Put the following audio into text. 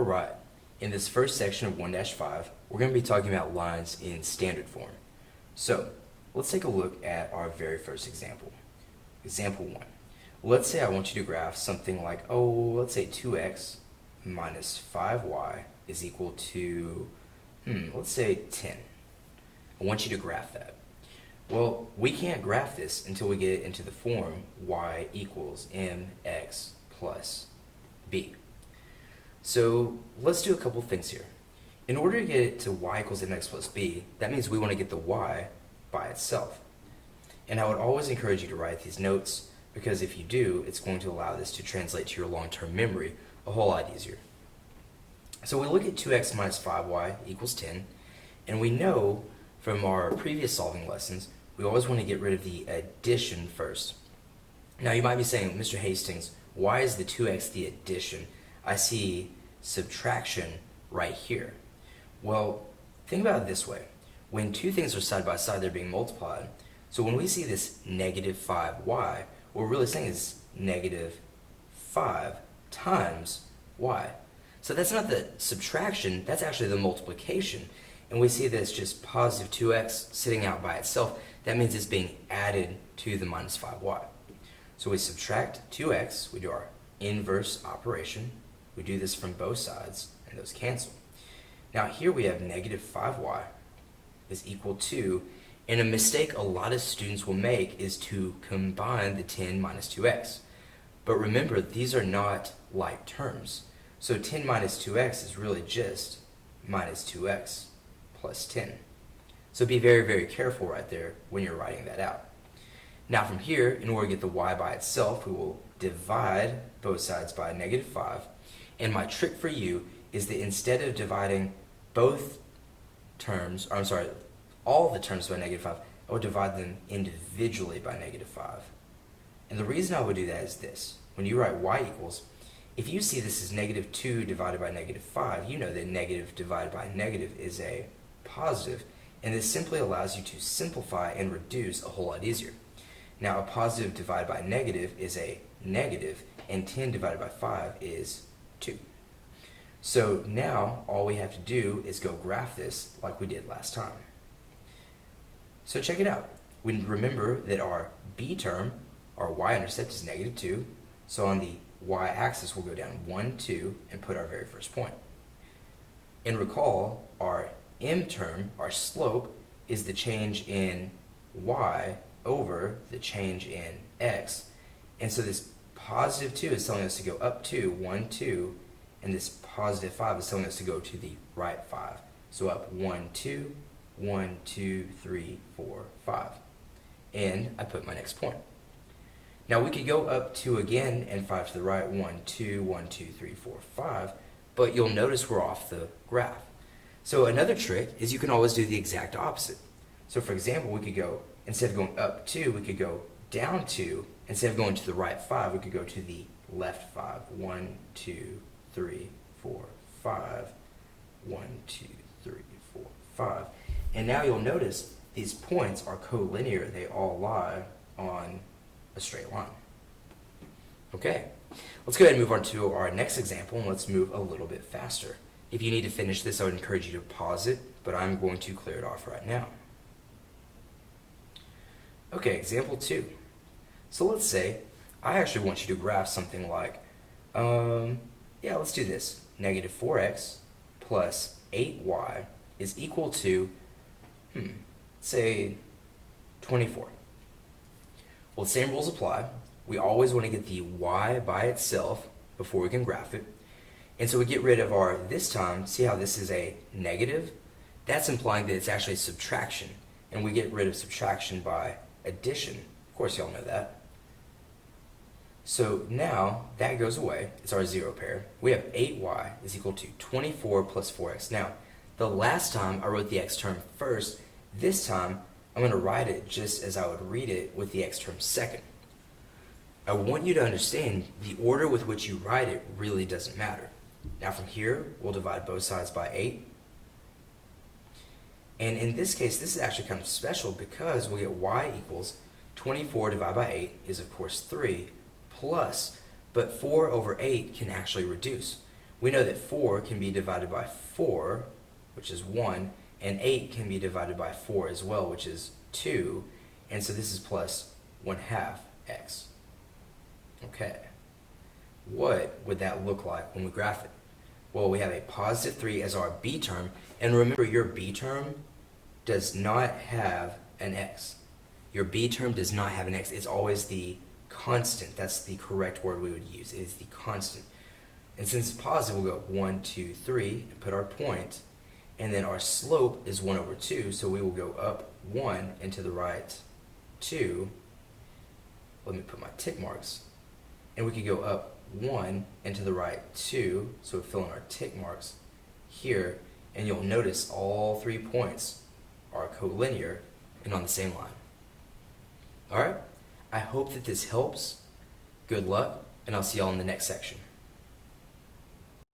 Alright, in this first section of 1-5, we're going to be talking about lines in standard form. So, let's take a look at our very first example. Example 1. Let's say I want you to graph something like, let's say 2x minus 5y is equal to, let's say 10. I want you to graph that. Well, we can't graph this until we get it into the form y equals mx plus b. So let's do a couple things here. In order to get it to y equals mx plus b, that means we want to get the y by itself. And I would always encourage you to write these notes, because if you do, it's going to allow this to translate to your long-term memory a whole lot easier. So we look at 2x minus 5y equals 10, and we know from our previous solving lessons, we always want to get rid of the addition first. Now you might be saying, Mr. Hastings, why is the 2x the addition? I see subtraction right here. Well, think about it this way. When two things are side by side, they're being multiplied. So when we see this negative 5y, what we're really saying is negative 5 times y. So that's not the subtraction, that's actually the multiplication. And we see that it's just positive 2x sitting out by itself. That means it's being added to the minus 5y. So we subtract 2x, we do our inverse operation. We do this from both sides, and those cancel. Now here we have negative 5y is equal to, and a mistake a lot of students will make is to combine the 10 minus 2x. But remember, these are not like terms. So 10 minus 2x is really just minus 2x plus 10. So be very, very careful right there when you're writing that out. Now from here, in order to get the y by itself, we will divide both sides by negative 5. And my trick for you is that instead of dividing both terms, or I'm sorry, all the terms by negative 5, I would divide them individually by negative 5. And the reason I would do that is this. When you write y equals, if you see this as negative 2 divided by negative 5, you know that negative divided by negative is a positive, and this simply allows you to simplify and reduce a whole lot easier. Now, a positive divided by negative is a negative, and 10 divided by 5 is 2. So now, all we have to do is go graph this like we did last time. So check it out. We remember that our b term, our y-intercept, is negative 2. So on the y-axis, we'll go down 1, 2, and put our very first point. And recall, our m term, our slope, is the change in y over the change in x. And so this positive 2 is telling us to go up 2, 1, 2, and this positive 5 is telling us to go to the right 5. So up 1, 2, 1, 2, 3, 4, 5. And I put my next point. Now we could go up 2 again and 5 to the right, 1, 2, 1, 2, 3, 4, 5, but you'll notice we're off the graph. So another trick is you can always do the exact opposite. So for example, we could go, instead of going up 2, we could go down 2. Instead of going to the right 5, we could go to the left 5. 1, 2, 3, 4, 5. 1, 2, 3, 4, 5. And now you'll notice these points are collinear. They all lie on a straight line. Okay, let's go ahead and move on to our next example, and let's move a little bit faster. If you need to finish this, I would encourage you to pause it, but I'm going to clear it off right now. Okay, example 2. So let's say I actually want you to graph something like, let's do this. Negative 4x plus 8y is equal to, say 24. Well, the same rules apply. We always want to get the y by itself before we can graph it. And so we get rid of our, this time, see how this is a negative? That's implying that it's actually subtraction. And we get rid of subtraction by addition. Of course, y'all know that. So now that goes away. It's our zero pair. We have 8y is equal to 24 plus 4x. Now, the last time I wrote the x term first. This time, I'm going to write it just as I would read it with the x term second. I want you to understand the order with which you write it really doesn't matter. Now from here, we'll divide both sides by 8. And in this case, this is actually kind of special because we'll get y equals 24 divided by 8 is of course 3 plus, but 4 over 8 can actually reduce. We know that 4 can be divided by 4, which is 1, and 8 can be divided by 4 as well, which is 2, and so this is plus 1/2 x. Okay, what would that look like when we graph it? Well, we have a positive 3 as our b term, and remember your b term does not have an x. Your b term does not have an x. It's always the constant. That's the correct word we would use. It is the constant. And since it's positive, we'll go 1, 2, 3, and put our point. And then our slope is 1 over 2, so we will go up 1 and to the right 2. Let me put my tick marks. And we could go up 1 and to the right 2, so we fill in our tick marks here. And you'll notice all 3 points are collinear and on the same line. Alright, I hope that this helps. Good luck, and I'll see y'all in the next section.